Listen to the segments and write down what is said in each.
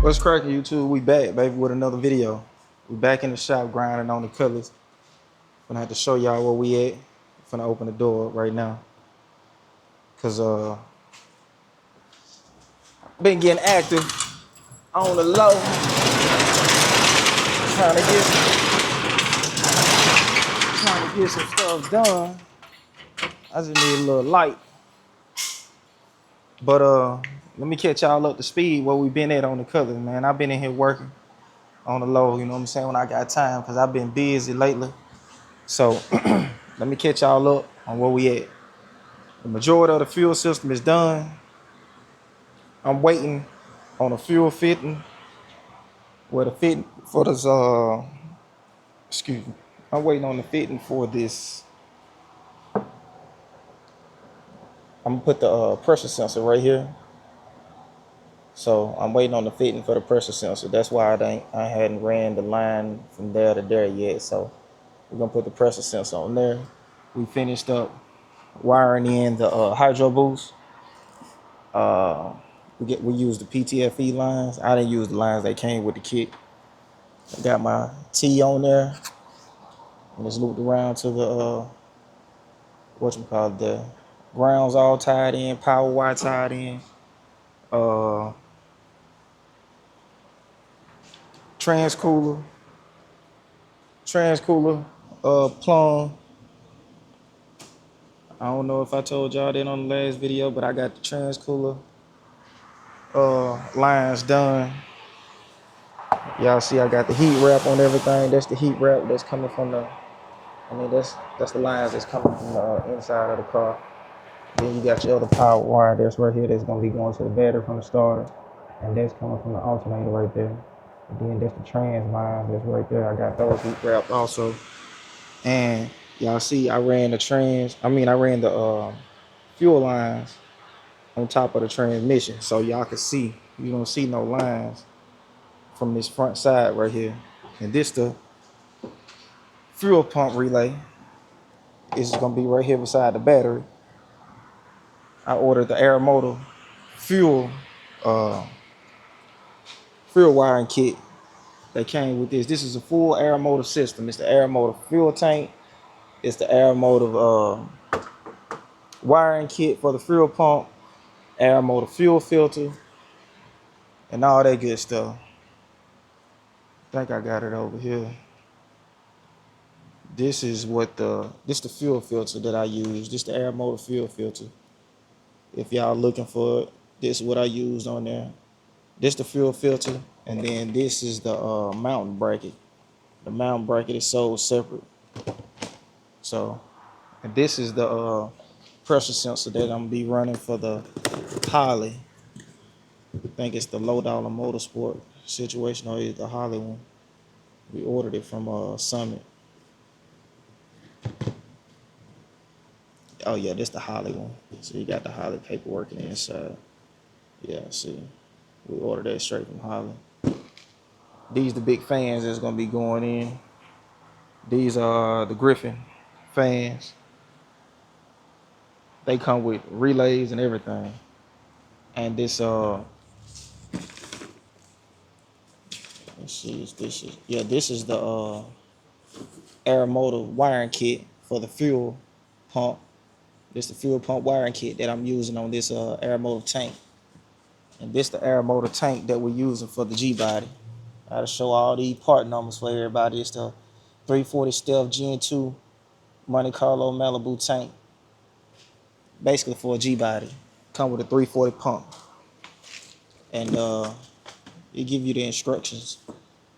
What's cracking, YouTube? We back, baby, with another video. We back in the shop grinding on the Cutlass. Gonna have to show y'all where we at. Finna open the door right now. Cause been getting active on the low. Trying to get some stuff done. I just need a little light. But let me catch y'all up to speed where we been at on the Cutlass, man. I've been in here working on the low, you know what I'm saying, when I got time, cause I've been busy lately. So let me catch y'all up on where we at. The majority of the fuel system is done. I'm waiting on a fuel fitting. Well, the fitting for this, excuse me. I'm waiting on the fitting for this. I'm gonna put the pressure sensor right here. So I'm waiting on the fitting for the pressure sensor. That's why I hadn't ran the line from there to there yet. So we're gonna put the pressure sensor on there. We finished up wiring in the hydro boost. We used the PTFE lines. I didn't use the lines that came with the kit. I got my T on there, and it's looped around to the the grounds all tied in, power wire tied in, transcooler, plumb. I don't know if I told y'all that on the last video, but I got the transcooler lines done. Y'all see I got the heat wrap on everything. That's the heat wrap that's coming from the, that's the lines that's coming from the inside of the car. Then you got your other power wire that's right here that's gonna be going to the battery from the starter. And that's coming from the alternator right there. And then that's the trans line that's right there. I got those heat wrapped also. And y'all see I ran the fuel lines on top of the transmission. So y'all can see, you don't see no lines from this front side right here. And this the fuel pump relay. It's gonna be right here beside the battery. I ordered the Aeromotive fuel wiring kit that came with this. This is a full Aeromotive system. It's the Aeromotive fuel tank. It's the Aeromotive wiring kit for the fuel pump, Aeromotive fuel filter, and all that good stuff. I think I got it over here. This is the fuel filter that I use. This is the Aeromotive fuel filter. If y'all looking for it, this is what I used on there. This is the fuel filter, and then this is the mounting bracket. The mounting bracket is sold separate. So, and this is the pressure sensor that I'm gonna be running for the Holly. I think it's the low dollar motorsport situation, or it's the Holly one. We ordered it from Summit. Oh yeah, this the Holly one. So you got the Holly paperwork in the inside. Yeah, see, we ordered that straight from Holly. These the big fans that's gonna be going in. These are the Griffin fans. They come with relays and everything. And this let's see, this is the Aeromotive wiring kit for the fuel pump. This is the fuel pump wiring kit that I'm using on this Aeromotive tank. And this the Aeromotive tank that we're using for the G-body. I gotta show all these part numbers for everybody. It's the 340 Stealth Gen 2 Monte Carlo Malibu tank. Basically for a G-body. Come with a 340 pump. And it give you the instructions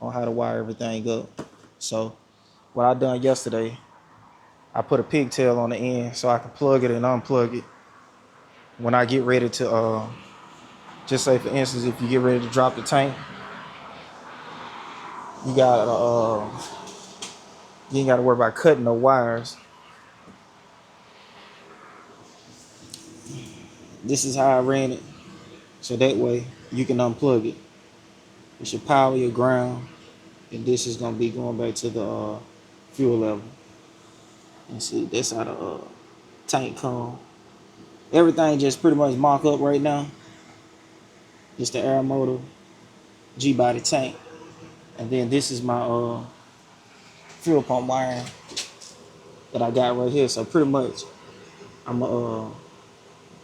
on how to wire everything up. So what I done yesterday, I put a pigtail on the end so I can plug it and unplug it when I get ready to just say for instance, if you get ready to drop the tank, you ain't gotta worry about cutting no wires. This is how I ran it, so that way you can unplug it. It's your power, your ground, and this is gonna be going back to the fuel level. And see, that's how the tank come. Everything just pretty much mock up right now. Just the Aeromotive G-body tank. And then this is my fuel pump wiring that I got right here. So pretty much I'm gonna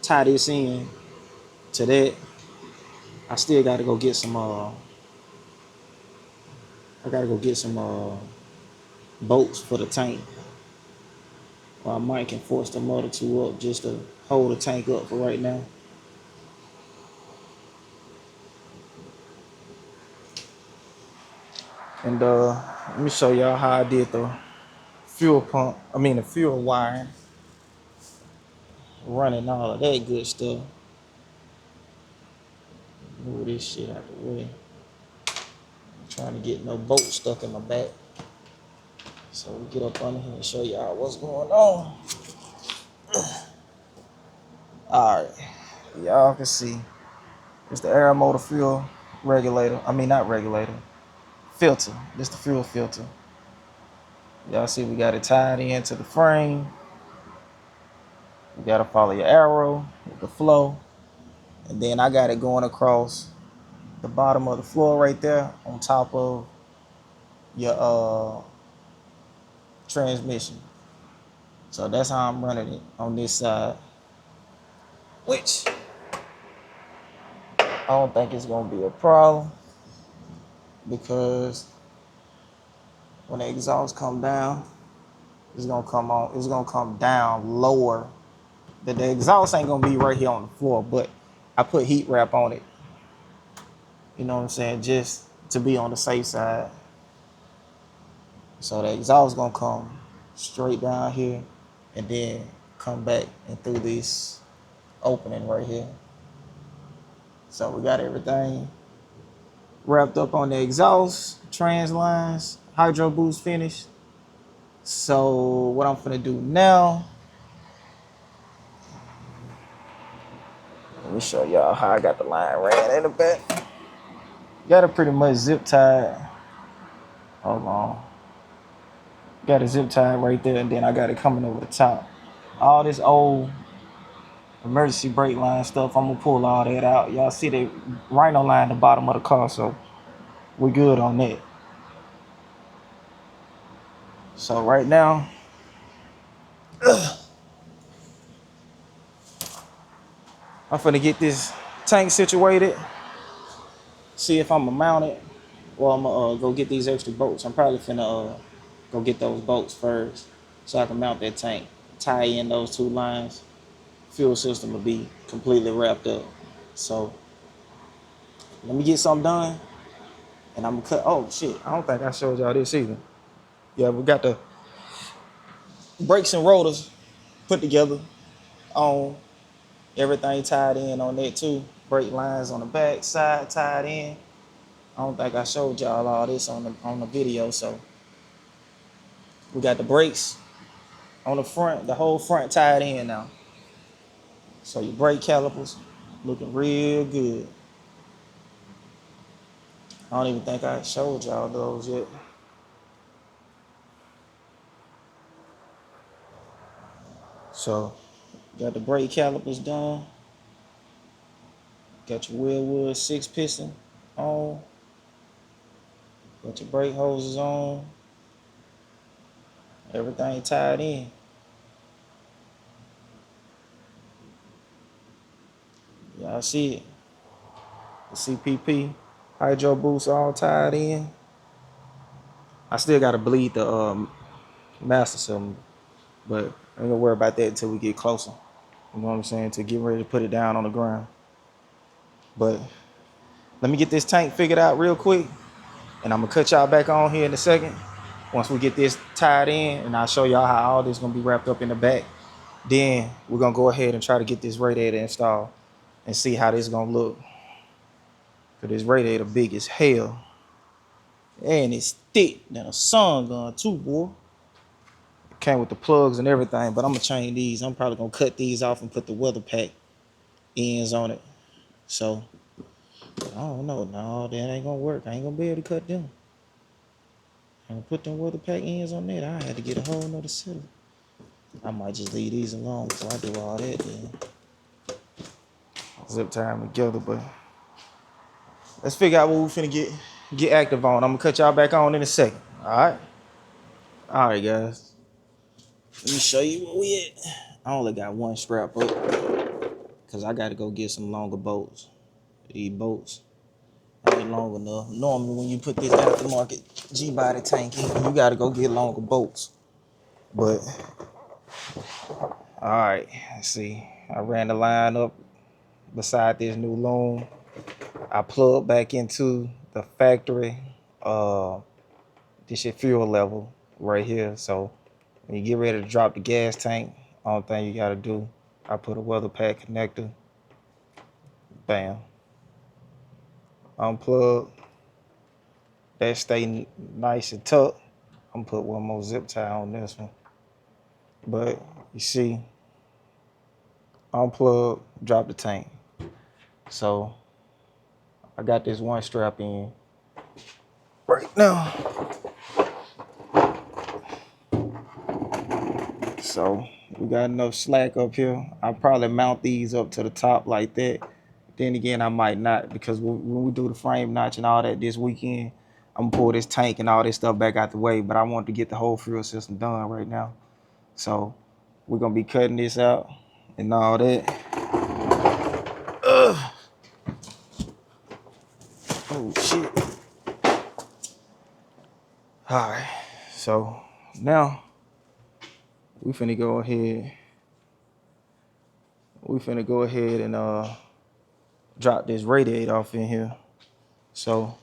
tie this in to that. I still gotta go get some bolts for the tank. Or I might can force the other two up just to hold the tank up for right now. And let me show y'all how I did the the fuel wiring, running all of that good stuff. Move this shit out the way. I'm trying to get no bolt stuck in my back. So we get up under here and show y'all what's going on. Alright, y'all can see it's the Aeromotive fuel regulator. I mean, not regulator, filter. This the fuel filter. Y'all see we got it tied into the frame. You gotta follow your arrow with the flow. And then I got it going across the bottom of the floor right there on top of your transmission. So that's how I'm running it on this side. Which I don't think it's gonna be a problem, because when the exhaust come down, it's gonna come down lower. The exhaust ain't gonna be right here on the floor, but I put heat wrap on it. You know what I'm saying? Just to be on the safe side. So the exhaust gonna come straight down here and then come back and through this opening right here. So we got everything wrapped up on the exhaust, trans lines, hydro boost finished. So what I'm finna do now, let me show y'all how I got the line ran in the back. Got it pretty much zip tied. Hold on. Got it zip tied right there, and then I got it coming over the top. All this old emergency brake line stuff, I'm gonna pull all that out. Y'all see the rhino line at the bottom of the car, so we good on that. So right now, I'm finna get this tank situated, see if I'm gonna mount it, or I'm gonna go get these extra bolts. I'm probably finna go get those bolts first so I can mount that tank, tie in those two lines. Fuel system will be completely wrapped up. So let me get something done, and I'm gonna cut. Oh shit, I don't think I showed y'all this either. Yeah, we got the brakes and rotors put together on, everything tied in on that too. Brake lines on the back side tied in. I don't think I showed y'all all this on the video. So we got the brakes on the front, the whole front tied in now. So your brake calipers looking real good. I don't even think I showed y'all those yet. So got the brake calipers done. Got your Wheelwood 6-piston on. Got your brake hoses on. Everything tied in. Y'all see it. The CPP, hydro boost all tied in. I still gotta bleed the master cylinder, but I ain't gonna worry about that until we get closer. You know what I'm saying? To get ready to put it down on the ground. But let me get this tank figured out real quick, and I'm gonna cut y'all back on here in a second. Once we get this tied in, and I'll show y'all how all this gonna be wrapped up in the back. Then we're gonna go ahead and try to get this radiator installed and see how this gonna look. Cause this radiator big as hell. And it's thick. Now the sun gun too, boy. It came with the plugs and everything, but I'm gonna change these. I'm probably gonna cut these off and put the weather pack ends on it. So I don't know. No, that ain't gonna work. I ain't gonna be able to cut them. I'm gonna put them weather pack ends on that. I had to get a whole nother set. I might just leave these alone before I do all that then. Zip tie them together, but let's figure out what we finna get active on. I'm gonna cut y'all back on in a second. All right, guys. Let me show you where we at. I only got one strap up because I got to go get some longer bolts. These bolts ain't long enough. Normally, when you put this aftermarket G-body tank in, you got to go get longer bolts. But all right, let's see. I ran the line up beside this new loom. I plugged back into the factory. This shit fuel level right here. So when you get ready to drop the gas tank, only thing you gotta do, I put a weather pack connector. Bam. Unplug. That stay nice and tucked. I'm gonna put one more zip tie on this one. But you see, unplug, drop the tank. So I got this one strap in right now. So we got enough slack up here. I'll probably mount these up to the top like that. Then again, I might not, because when we do the frame notch and all that this weekend, I'm gonna pull this tank and all this stuff back out the way. But I want to get the whole fuel system done right now. So we're gonna be cutting this out and all that. Ugh. Oh shit. All right. So now we finna go ahead. And drop this radiator off in here. So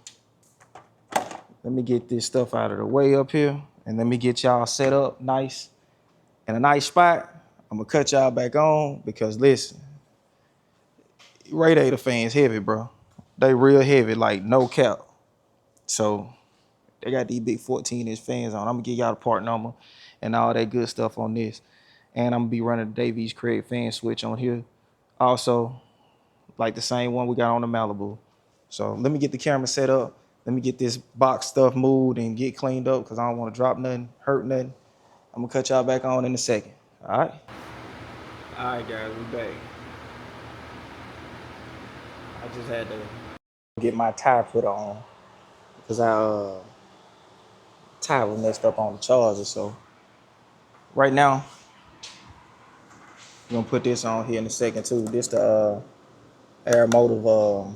let me get this stuff out of the way up here, and let me get y'all set up nice in a nice spot. I'm gonna cut y'all back on because listen, radiator fans heavy, bro. They real heavy, like no cap. So they got these big 14-inch fans on. I'm gonna give y'all the part number and all that good stuff on this. And I'm gonna be running the Davies Craig fan switch on here. Also, like the same one we got on the Malibu. So let me get the camera set up. Let me get this box stuff moved and get cleaned up because I don't want to drop nothing, hurt nothing. I'm gonna cut y'all back on in a second. All right. All right, guys, we back. I just had to get my tire put on because I tire was messed up on the charger. So right now, we're gonna put this on here in a second too. This the Aeromotive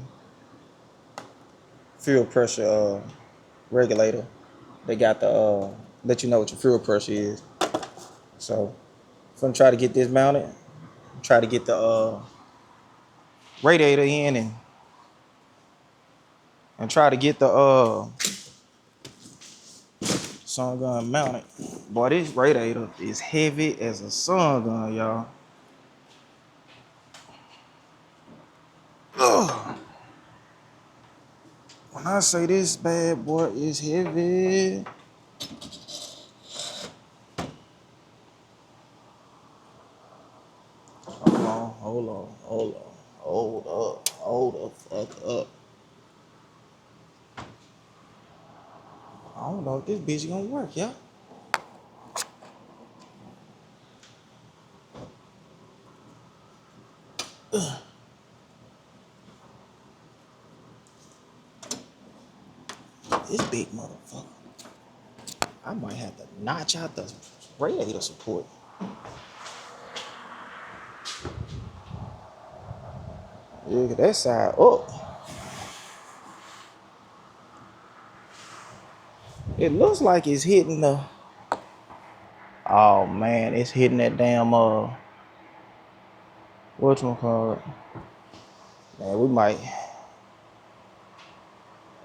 fuel pressure regulator. They got the let you know what your fuel pressure is. So I'm gonna try to get this mounted. Try to get the radiator in and try to get the sun gun mounted. Boy, this radiator is heavy as a sun gun, y'all. Ugh. When I say this bad boy is heavy. Hold the fuck up. I don't know if this bitch gonna work, y'all. This big motherfucker. I might have to notch out the radiator support. Yeah, get that side up. It looks like it's hitting the. Oh man, it's hitting that damn whatchamacallit. Man, we might.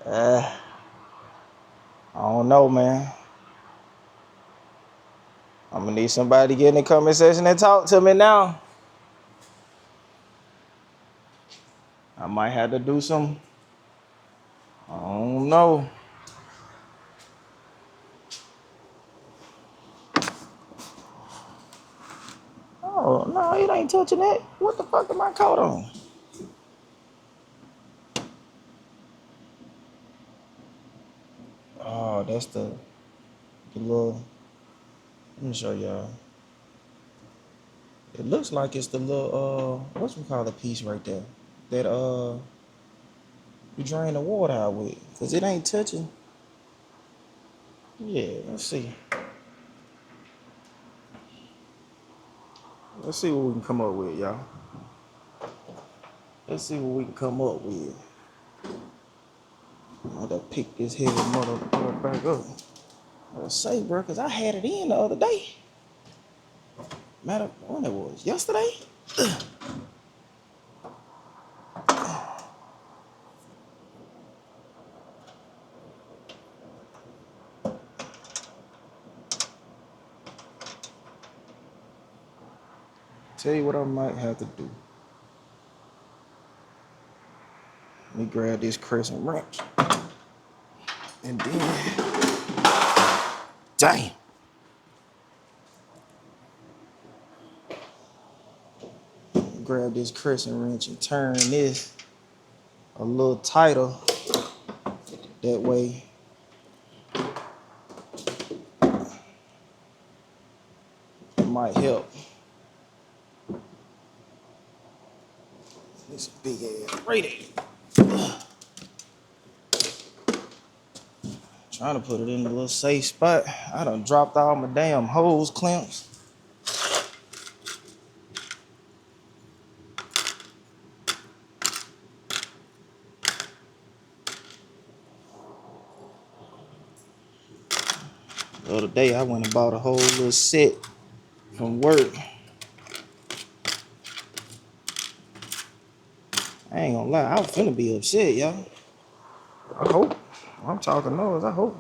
I don't know, man. I'm gonna need somebody to get in the comment section and talk to me now. I might have to do some. I don't know. Oh no, it ain't touching that. What the fuck am I caught on? Oh, that's the little. Let me show y'all. It looks like it's the little whatchamacallit piece right there. That you drain the water out with, because it ain't touching. Yeah, let's see. Let's see what we can come up with, y'all. Let's see what we can come up with. I'm gonna pick this heavy motherfucker back up. I say, bro, because I had it in the other day. Matter when it was, yesterday? Tell you what I might have to do. Let me grab this crescent wrench. And then, damn. Grab this crescent wrench and turn this a little tighter. That way, it might help. This big ass radiator. Trying to put it in a little safe spot. I done dropped all my damn hose clamps. The other day I went and bought a whole little set from work. I ain't gonna lie, I was finna be upset, y'all. I hope. I'm talking noise, I hope.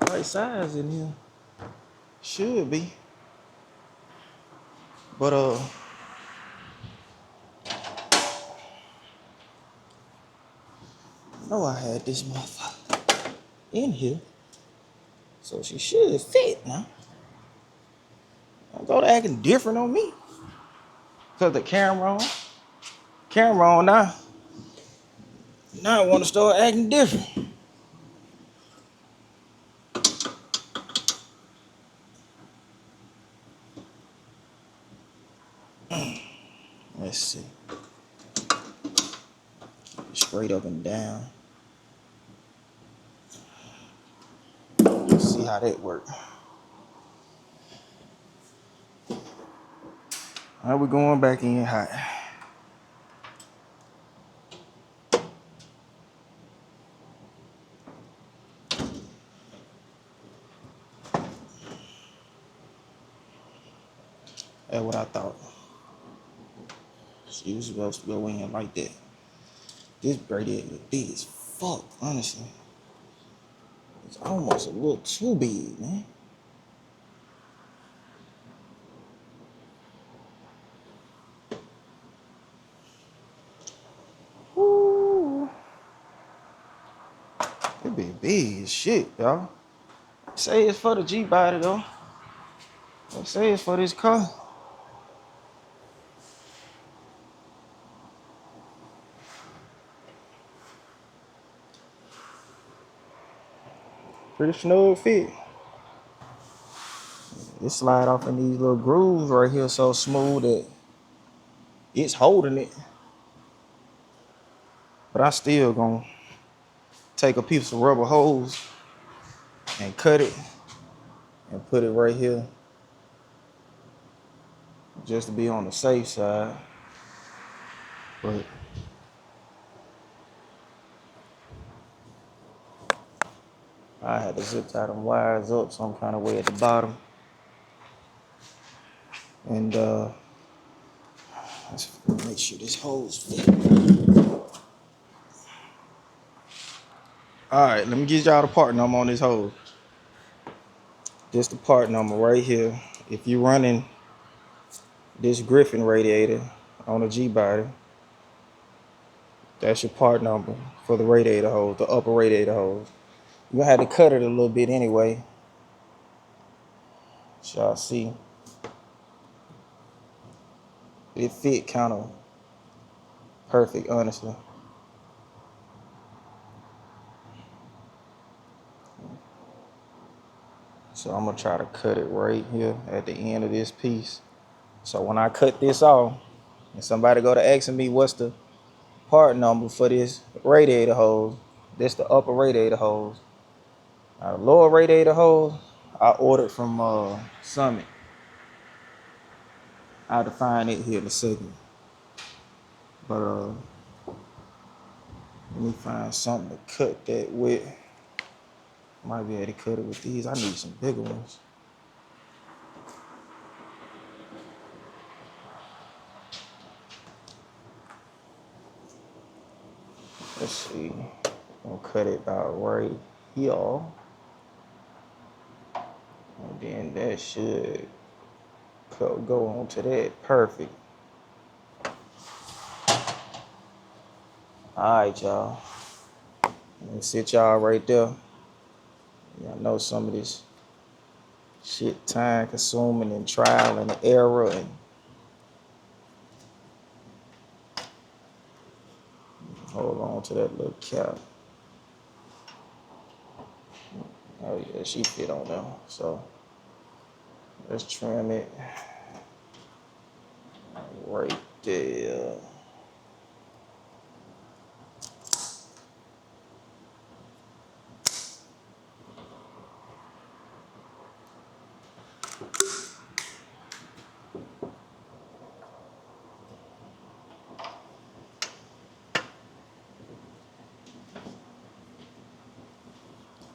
Right size in here. Should be. But I know I had this motherfucker in here. So she should fit now. Don't go to acting different on me. Cause the camera on. Camera on now. Now I wanna start acting different. Let's see. Straight up and down. Let's see how that works. Alright, we're going back in hot. That's what I thought. She was supposed to go in like that. This radiator is big as fuck, honestly. It's almost a little too big, man. Woo. It be big as shit, y'all. Say it's for the G body though. They say it's for this car. Pretty snug fit. It slide off in these little grooves right here so smooth that it's holding it. But I still gonna take a piece of rubber hose and cut it and put it right here just to be on the safe side. But I had to zip tie them wires up some kind of way at the bottom. And let's make sure this hose fit. Alright, let me get y'all the part number on this hose. This the part number right here. If you're running this Griffin radiator on a G body, that's your part number for the radiator hose, the upper radiator hose. You're gonna have to cut it a little bit anyway. So y'all see. It fit kind of perfect, honestly. So I'm gonna try to cut it right here at the end of this piece. So when I cut this off, and somebody go to asking me what's the part number for this radiator hose. This the upper radiator hose. Now the lower radiator hose I ordered from Summit. I'll define it here in a second. But let me find something to cut that with. Might be able to cut it with these. I need some bigger ones. Let's see. I'm gonna cut it about right here. And then that should go on to that. Perfect. Alright, y'all. Let me sit y'all right there. Y'all know some of this shit time consuming and trial and error and hold on to that little cap. Oh yeah, she fit on there. So let's trim it right there.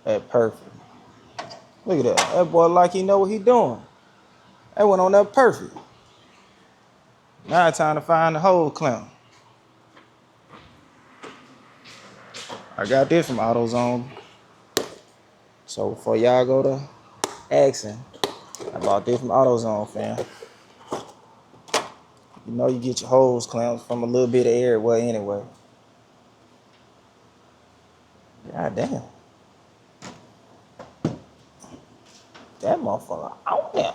That perfect. Look at that. That boy like he know what he doing. That went on there perfect. Now it's time to find the hole clamp. I got this from AutoZone. So before y'all go to asking, I bought this from AutoZone, fam. You know you get your hose clamps from a little bit of everywhere anyway. God damn. That motherfucker out there.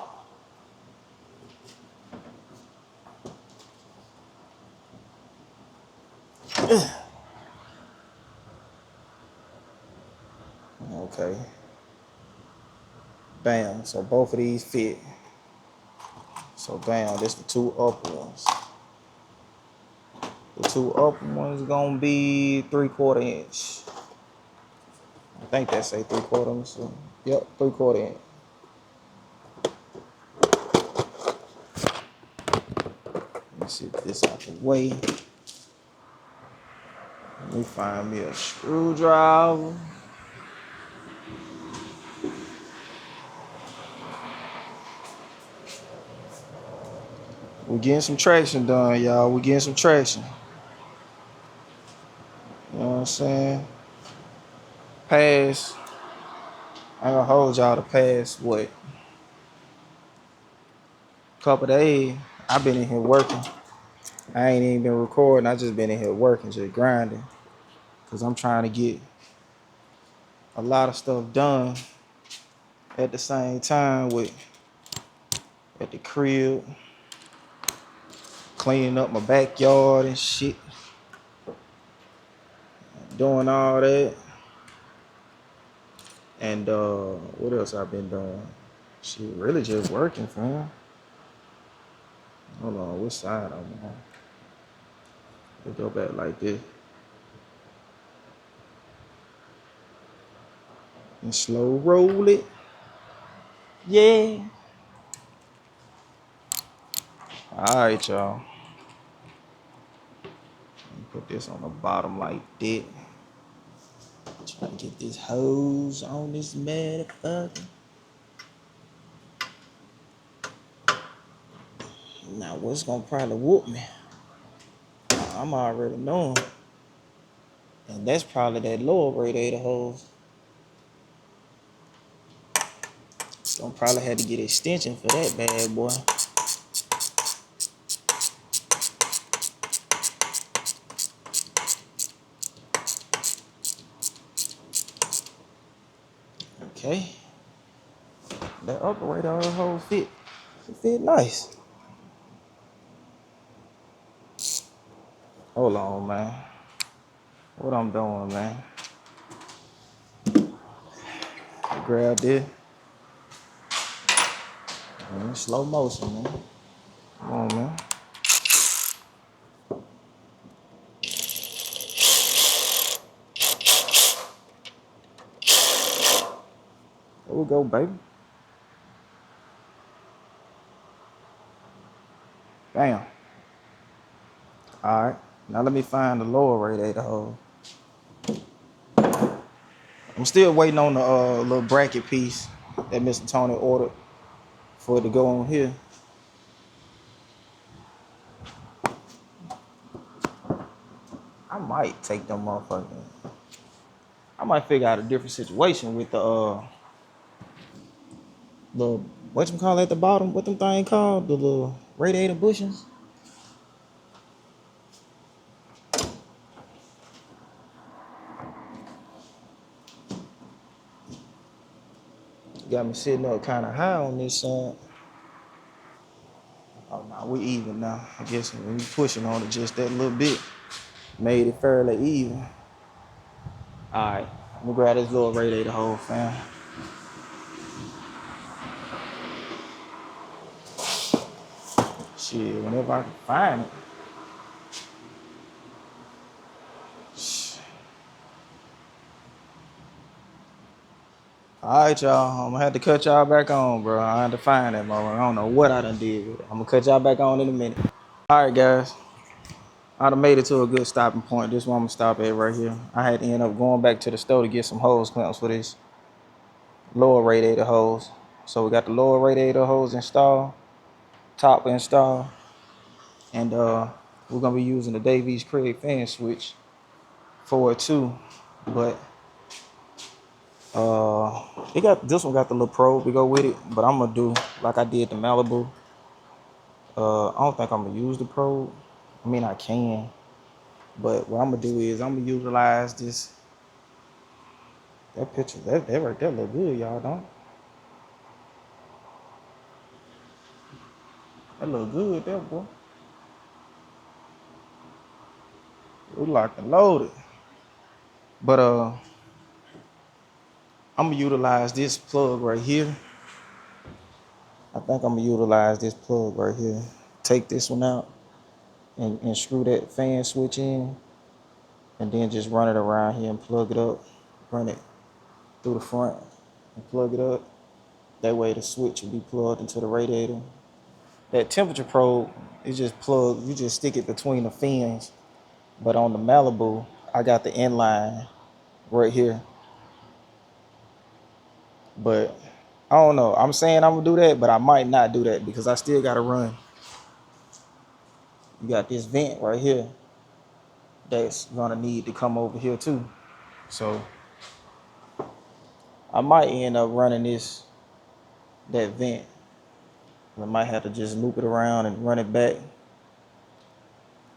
Okay. Bam. So both of these fit. So bam, this the two upper ones. The two upper ones gonna be 3/4 inch. I think that say 3/4 inch. So, yep, 3/4 inch. Let me see this out the way. Let me find me a screwdriver. We're getting some traction done, y'all. We're getting some traction. You know what I'm saying? Pass. I ain't gonna hold y'all to pass what? Couple days. I've been in here working. I ain't even been recording. I just been in here working, just grinding. Cause I'm trying to get a lot of stuff done at the same time at the crib. Cleaning up my backyard and shit. Doing all that. And what else I've been doing? Shit, really just working, fam. Hold on, which side I'm on? Let's go back like this. And slow roll it. Yeah. Alright, y'all. Put this on the bottom like that. Try to get this hose on this motherfucker. Now what's gonna probably whoop me? I'm already knowing. And that's probably that lower radiator hose. Gonna probably have to get extension for that bad boy. Okay. That upper radiator hose fit. It fit nice. Hold on, man. What I'm doing, man. Grab this. In slow motion, man. Come on, man. go, baby. Bam. All right. Now let me find the lower radiator hose. I'm still waiting on the little bracket piece that Mr. Tony ordered for it to go on here. I might take them motherfuckers. I might figure out a different situation with the whatchamacallit at the bottom. What them thing called? The little radiator bushings. Got me sitting up kind of high on this side. Oh no, we even now. I guess when we pushing on it just that little bit, made it fairly even. All right, I'm gonna grab this little radiator hose, fam. Shit, whenever I can find it. All right, y'all. I'm gonna have to cut y'all back on, bro. I had to find that motherfucker. I don't know what I done did with it. I'm gonna cut y'all back on in a minute. All right, guys. I done made it to a good stopping point. This one I'm gonna stop at right here. I had to end up going back to the store to get some hose clamps for this lower radiator hose. So we got the lower radiator hose installed, top installed, and we're gonna be using the Davies Craig fan switch for it too. But it got this one got the little probe to go with it, but I'm gonna do like I did the Malibu. I don't think I'm gonna use the probe. I mean I can, but what I'm gonna do is I'm gonna utilize this. That picture, that right there look good, y'all, don't? That look good there, boy. We locked and loaded. But I'm gonna utilize this plug right here. I think I'm gonna utilize this plug right here. Take this one out and screw that fan switch in, and then just run it around here and plug it up. Run it through the front and plug it up. That way the switch will be plugged into the radiator. That temperature probe, you just stick it between the fins. But on the Malibu, I got the inline right here. But I don't know. I'm saying I'm gonna do that, but I might not do that because I still gotta run. You got this vent right here that's gonna need to come over here too. So I might end up running that vent. I might have to just loop it around and run it back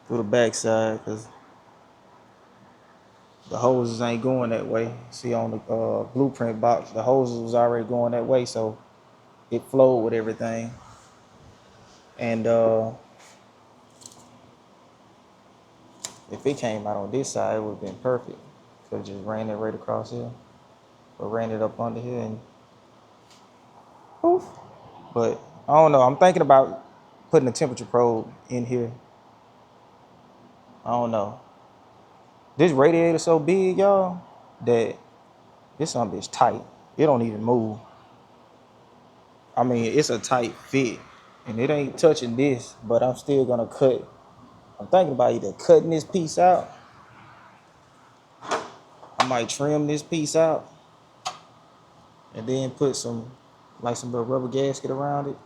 through the backside because the hoses ain't going that way. See on the blueprint box, the hoses was already going that way, so it flowed with everything. And if it came out on this side, it would have been perfect. Could have just ran it right across here, or ran it up under here and poof. But I don't know. I'm thinking about putting a temperature probe in here. I don't know. This radiator so big, y'all, that this something is tight. It don't even move. I mean, it's a tight fit, and it ain't touching this, but I'm still gonna cut. I'm thinking about either cutting this piece out. I might trim this piece out and then put some little rubber gasket around it,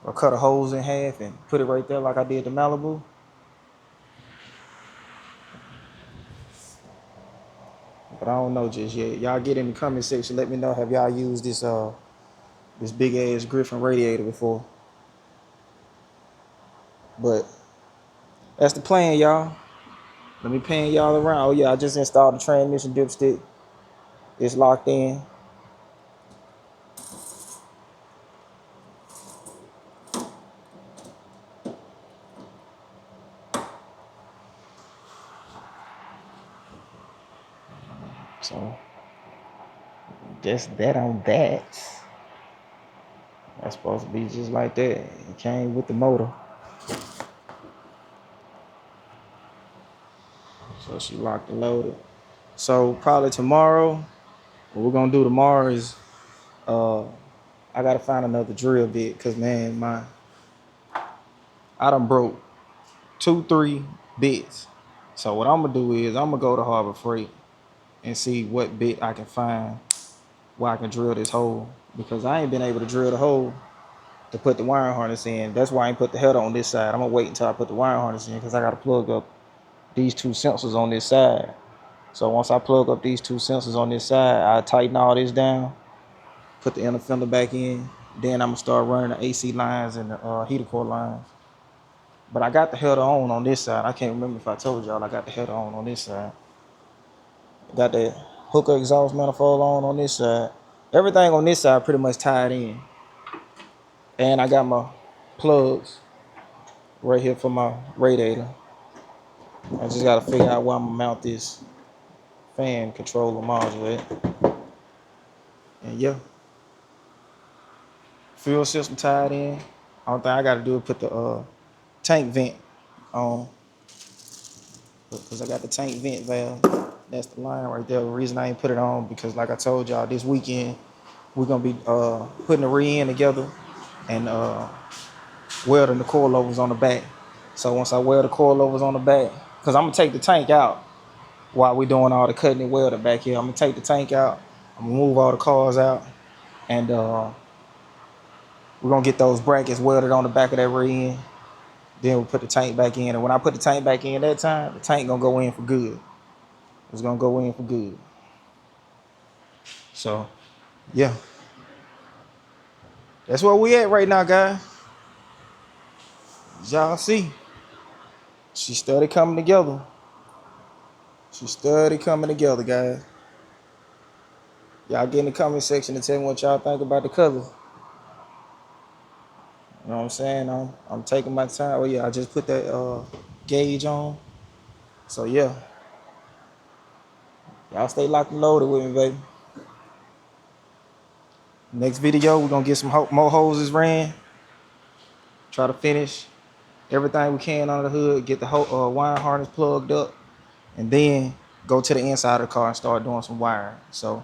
or cut a hose in half and put it right there like I did the Malibu. But I don't know just yet. Y'all get in the comment section. Let me know, have y'all used this big ass Griffin radiator before? But that's the plan, y'all. Let me pan y'all around. Oh yeah, I just installed the transmission dipstick. It's locked in. So just that on that. That's supposed to be just like that. It came with the motor. So she locked and loaded. So probably tomorrow, what we're gonna do tomorrow is Uh, I gotta find another drill bit because man, I done broke 2, 3 bits. So what I'm gonna do is I'm gonna go to Harbor Freight and see what bit I can find where I can drill this hole, because I ain't been able to drill the hole to put the wiring harness in. That's why I ain't put the header on this side. I'm gonna wait until I put the wiring harness in because I gotta plug up these 2 sensors on this side. So once I plug up these 2 sensors on this side, I tighten all this down, put the inner fender back in. Then I'm gonna start running the AC lines and the heater core lines. But I got the header on this side. I can't remember if I told y'all I got the header on this side. Got the hooker exhaust manifold on this side. Everything on this side pretty much tied in. And I got my plugs right here for my radiator. I just gotta figure out where I'm gonna mount this fan controller module at. And yeah, fuel system tied in. Only thing I gotta do is put the tank vent on, because I got the tank vent valve. That's the line right there. The reason I ain't put it on because, like I told y'all, this weekend we're gonna be putting the rear end together and welding the coilovers on the back. So once I weld the coilovers on the back, because I'm gonna take the tank out while we're doing all the cutting and welding back here. I'm gonna take the tank out. I'm gonna move all the cars out, and we're gonna get those brackets welded on the back of that rear end. Then we'll put the tank back in, and when I put the tank back in that time, the tank gonna go in for good. It's gonna go in for good. So yeah, that's where we at right now, guys. As y'all see, she started coming together. She started coming together, guys. Y'all get in the comment section and tell me what y'all think about the color. You know what I'm saying? I'm taking my time. Oh yeah, I just put that gauge on. So yeah, y'all stay locked and loaded with me, baby. Next video, we're gonna get some more hoses ran. Try to finish everything we can under the hood. Get the wiring harness plugged up, and then go to the inside of the car and start doing some wiring. So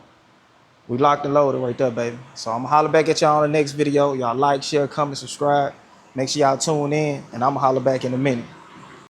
we locked and loaded right there, baby. So I'm gonna holler back at y'all on the next video. Y'all like, share, comment, subscribe. Make sure y'all tune in, and I'm gonna holler back in a minute.